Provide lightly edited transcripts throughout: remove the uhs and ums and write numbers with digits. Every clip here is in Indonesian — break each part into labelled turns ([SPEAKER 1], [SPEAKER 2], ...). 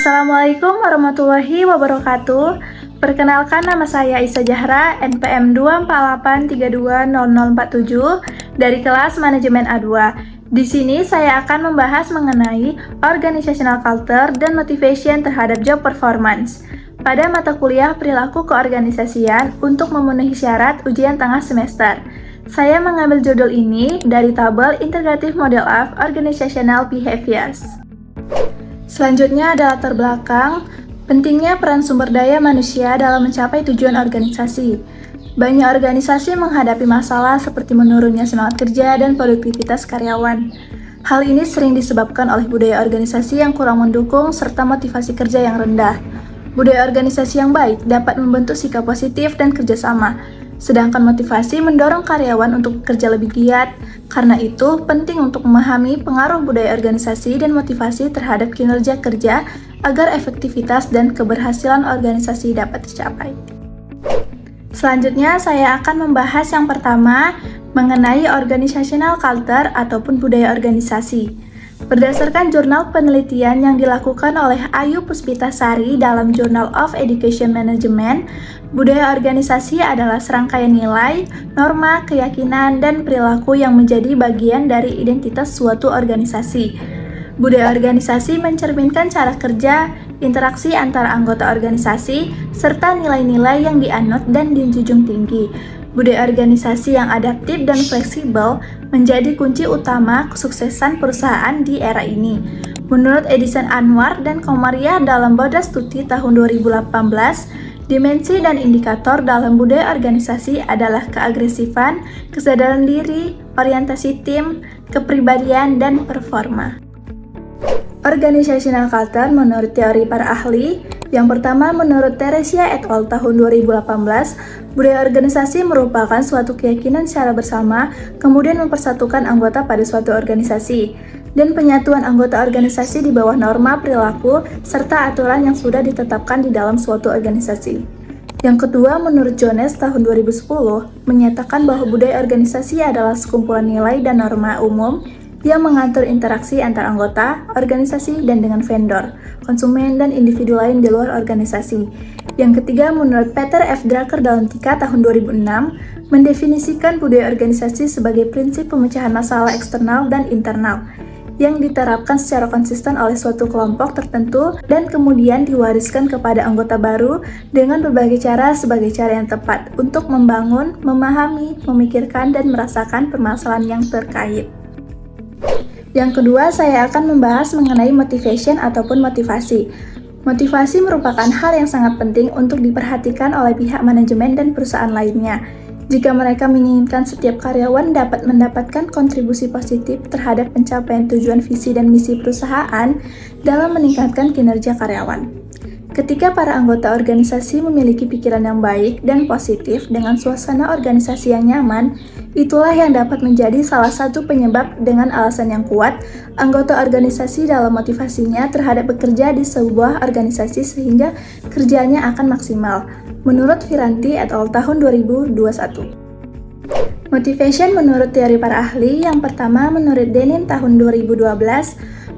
[SPEAKER 1] Assalamualaikum warahmatullahi wabarakatuh. Perkenalkan, nama saya Isa Jahra, NPM 248320047 dari kelas Manajemen A2. Di sini saya akan membahas mengenai organizational culture dan motivation terhadap job performance pada mata kuliah perilaku keorganisasian untuk memenuhi syarat ujian tengah semester. Saya mengambil judul ini dari tabel Integrative Model of Organizational Behaviors. Selanjutnya ada latar belakang, pentingnya peran sumber daya manusia dalam mencapai tujuan organisasi. Banyak organisasi menghadapi masalah seperti menurunnya semangat kerja dan produktivitas karyawan. Hal ini sering disebabkan oleh budaya organisasi yang kurang mendukung serta motivasi kerja yang rendah. Budaya organisasi yang baik dapat membentuk sikap positif dan kerjasama, sedangkan motivasi mendorong karyawan untuk bekerja lebih giat. Karena itu, penting untuk memahami pengaruh budaya organisasi dan motivasi terhadap kinerja kerja agar efektivitas dan keberhasilan organisasi dapat tercapai. Selanjutnya, saya akan membahas yang pertama mengenai organizational culture ataupun budaya organisasi. Berdasarkan jurnal penelitian yang dilakukan oleh Ayu Puspitasari dalam Journal of Education Management, budaya organisasi adalah serangkaian nilai, norma, keyakinan, dan perilaku yang menjadi bagian dari identitas suatu organisasi. Budaya organisasi mencerminkan cara kerja, interaksi antara anggota organisasi, serta nilai-nilai yang dianut dan dijunjung tinggi. Budaya organisasi yang adaptif dan fleksibel menjadi kunci utama kesuksesan perusahaan di era ini. Menurut Edison Anwar dan Komaria dalam Boda Studi tahun 2018, dimensi dan indikator dalam budaya organisasi adalah keagresifan, kesadaran diri, orientasi tim, kepribadian, dan performa. Organizational culture menurut teori para ahli. Yang pertama, menurut Teresia et al. Tahun 2018, budaya organisasi merupakan suatu keyakinan secara bersama, kemudian mempersatukan anggota pada suatu organisasi, dan penyatuan anggota organisasi di bawah norma perilaku serta aturan yang sudah ditetapkan di dalam suatu organisasi. Yang kedua, menurut Jones tahun 2010, menyatakan bahwa budaya organisasi adalah sekumpulan nilai dan norma umum yang mengatur interaksi antar anggota, organisasi, dan dengan vendor, konsumen, dan individu lain di luar organisasi. Yang ketiga, menurut Peter F. Drucker dalam Tika tahun 2006, mendefinisikan budaya organisasi sebagai prinsip pemecahan masalah eksternal dan internal, yang diterapkan secara konsisten oleh suatu kelompok tertentu dan kemudian diwariskan kepada anggota baru dengan berbagai cara sebagai cara yang tepat untuk membangun, memahami, memikirkan, dan merasakan permasalahan yang terkait. Yang kedua, saya akan membahas mengenai motivation ataupun motivasi. Motivasi merupakan hal yang sangat penting untuk diperhatikan oleh pihak manajemen dan perusahaan lainnya. Jika mereka menginginkan setiap karyawan dapat mendapatkan kontribusi positif terhadap pencapaian tujuan visi dan misi perusahaan dalam meningkatkan kinerja karyawan. Ketika para anggota organisasi memiliki pikiran yang baik dan positif dengan suasana organisasi yang nyaman, itulah yang dapat menjadi salah satu penyebab dengan alasan yang kuat anggota organisasi dalam motivasinya terhadap bekerja di sebuah organisasi sehingga kerjanya akan maksimal. Menurut Viranti et al. Tahun 2021. Motivation menurut teori para ahli, yang pertama menurut Denim tahun 2012,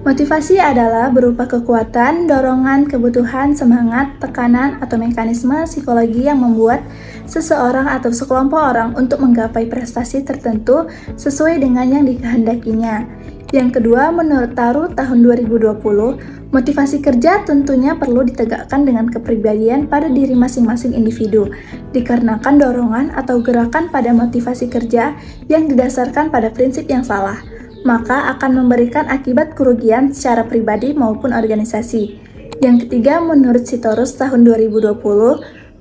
[SPEAKER 1] motivasi adalah berupa kekuatan, dorongan, kebutuhan, semangat, tekanan, atau mekanisme psikologi yang membuat seseorang atau sekelompok orang untuk menggapai prestasi tertentu sesuai dengan yang dikehendakinya. Yang kedua, menurut Taru tahun 2020, motivasi kerja tentunya perlu ditegakkan dengan kepribadian pada diri masing-masing individu, dikarenakan dorongan atau gerakan pada motivasi kerja yang didasarkan pada prinsip yang salah, maka akan memberikan akibat kerugian secara pribadi maupun organisasi. Yang ketiga, menurut Sitorus tahun 2020,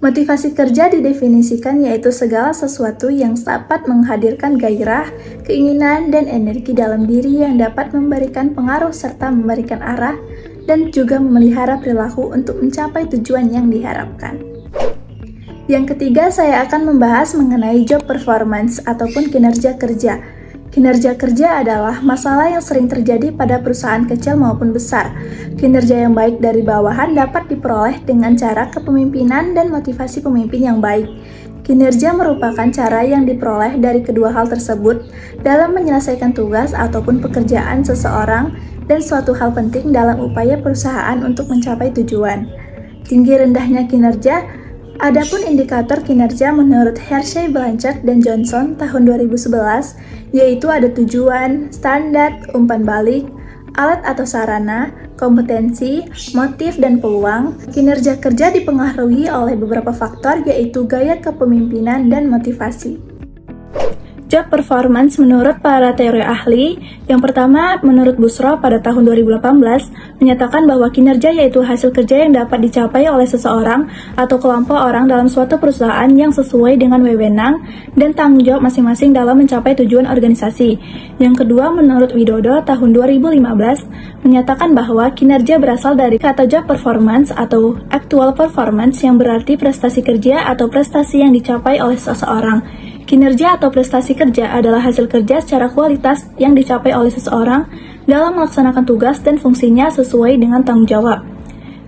[SPEAKER 1] motivasi kerja didefinisikan yaitu segala sesuatu yang dapat menghadirkan gairah, keinginan, dan energi dalam diri yang dapat memberikan pengaruh serta memberikan arah dan juga memelihara perilaku untuk mencapai tujuan yang diharapkan. Yang ketiga, saya akan membahas mengenai job performance ataupun kinerja kerja. Kinerja kerja adalah masalah yang sering terjadi pada perusahaan kecil maupun besar. Kinerja yang baik dari bawahan dapat diperoleh dengan cara kepemimpinan dan motivasi pemimpin yang baik. Kinerja merupakan cara yang diperoleh dari kedua hal tersebut dalam menyelesaikan tugas ataupun pekerjaan seseorang dan suatu hal penting dalam upaya perusahaan untuk mencapai tujuan. Tinggi rendahnya kinerja. Adapun indikator kinerja menurut Hershey, Blanchard, dan Johnson tahun 2011, yaitu ada tujuan, standar, umpan balik, alat atau sarana, kompetensi, motif, dan peluang. Kinerja kerja dipengaruhi oleh beberapa faktor, yaitu gaya kepemimpinan dan motivasi. Job performance menurut para teori ahli. Yang pertama, menurut Busro pada tahun 2018, menyatakan bahwa kinerja yaitu hasil kerja yang dapat dicapai oleh seseorang atau kelompok orang dalam suatu perusahaan yang sesuai dengan wewenang dan tanggung jawab masing-masing dalam mencapai tujuan organisasi. Yang kedua, menurut Widodo tahun 2015, menyatakan bahwa kinerja berasal dari kata job performance atau actual performance yang berarti prestasi kerja atau prestasi yang dicapai oleh seseorang. Kinerja atau prestasi kerja adalah hasil kerja secara kualitas yang dicapai oleh seseorang dalam melaksanakan tugas dan fungsinya sesuai dengan tanggung jawab.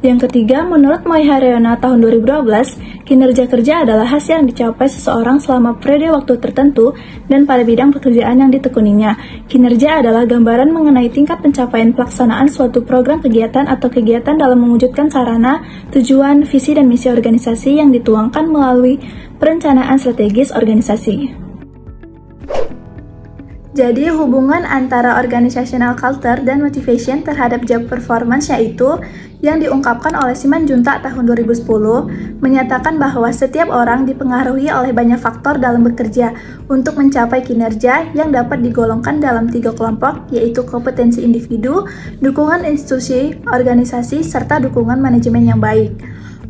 [SPEAKER 1] Yang ketiga, menurut Moihareona tahun 2012, kinerja kerja adalah hasil yang dicapai seseorang selama periode waktu tertentu dan pada bidang pekerjaan yang ditekuninya. Kinerja adalah gambaran mengenai tingkat pencapaian pelaksanaan suatu program kegiatan atau kegiatan dalam mewujudkan sarana, tujuan, visi, dan misi organisasi yang dituangkan melalui perencanaan strategis organisasi. Jadi, hubungan antara organizational culture dan motivation terhadap job performance yaitu yang diungkapkan oleh Simanjuntak tahun 2010 menyatakan bahwa setiap orang dipengaruhi oleh banyak faktor dalam bekerja untuk mencapai kinerja yang dapat digolongkan dalam 3 kelompok, yaitu kompetensi individu, dukungan institusi, organisasi, serta dukungan manajemen yang baik.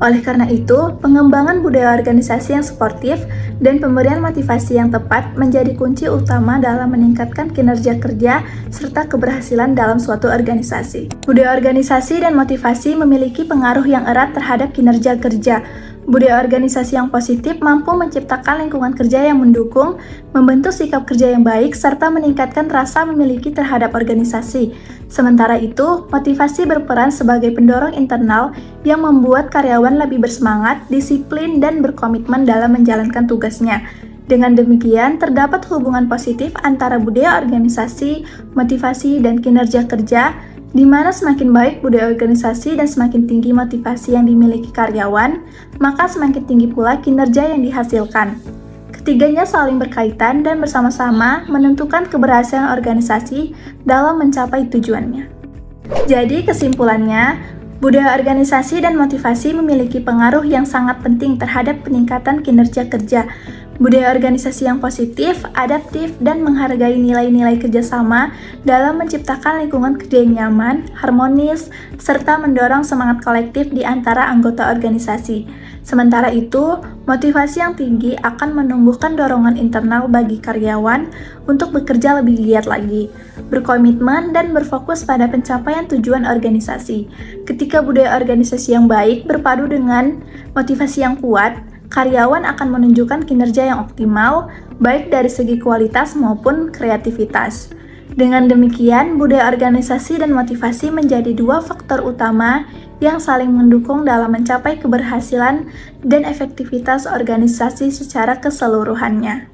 [SPEAKER 1] Oleh karena itu, pengembangan budaya organisasi yang sportif dan pemberian motivasi yang tepat menjadi kunci utama dalam meningkatkan kinerja kerja serta keberhasilan dalam suatu organisasi. Budaya organisasi dan motivasi memiliki pengaruh yang erat terhadap kinerja kerja. Budaya organisasi yang positif mampu menciptakan lingkungan kerja yang mendukung, membentuk sikap kerja yang baik, serta meningkatkan rasa memiliki terhadap organisasi. Sementara itu, motivasi berperan sebagai pendorong internal yang membuat karyawan lebih bersemangat, disiplin, dan berkomitmen dalam menjalankan tugasnya. Dengan demikian, terdapat hubungan positif antara budaya organisasi, motivasi, dan kinerja kerja, di mana semakin baik budaya organisasi dan semakin tinggi motivasi yang dimiliki karyawan, maka semakin tinggi pula kinerja yang dihasilkan. Ketiganya saling berkaitan dan bersama-sama menentukan keberhasilan organisasi dalam mencapai tujuannya. Jadi kesimpulannya, budaya organisasi dan motivasi memiliki pengaruh yang sangat penting terhadap peningkatan kinerja kerja. Budaya organisasi yang positif, adaptif, dan menghargai nilai-nilai kerjasama dalam menciptakan lingkungan kerja yang nyaman, harmonis, serta mendorong semangat kolektif di antara anggota organisasi. Sementara itu, motivasi yang tinggi akan menumbuhkan dorongan internal bagi karyawan untuk bekerja lebih giat lagi, berkomitmen, dan berfokus pada pencapaian tujuan organisasi. Ketika budaya organisasi yang baik berpadu dengan motivasi yang kuat, karyawan akan menunjukkan kinerja yang optimal, baik dari segi kualitas maupun kreativitas. Dengan demikian, budaya organisasi dan motivasi menjadi 2 faktor utama yang saling mendukung dalam mencapai keberhasilan dan efektivitas organisasi secara keseluruhannya.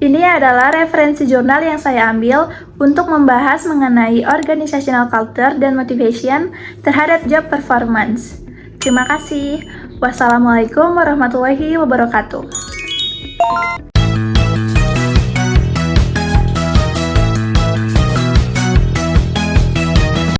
[SPEAKER 1] Ini adalah referensi jurnal yang saya ambil untuk membahas mengenai organizational culture dan motivation terhadap job performance. Terima kasih. Wassalamualaikum warahmatullahi wabarakatuh.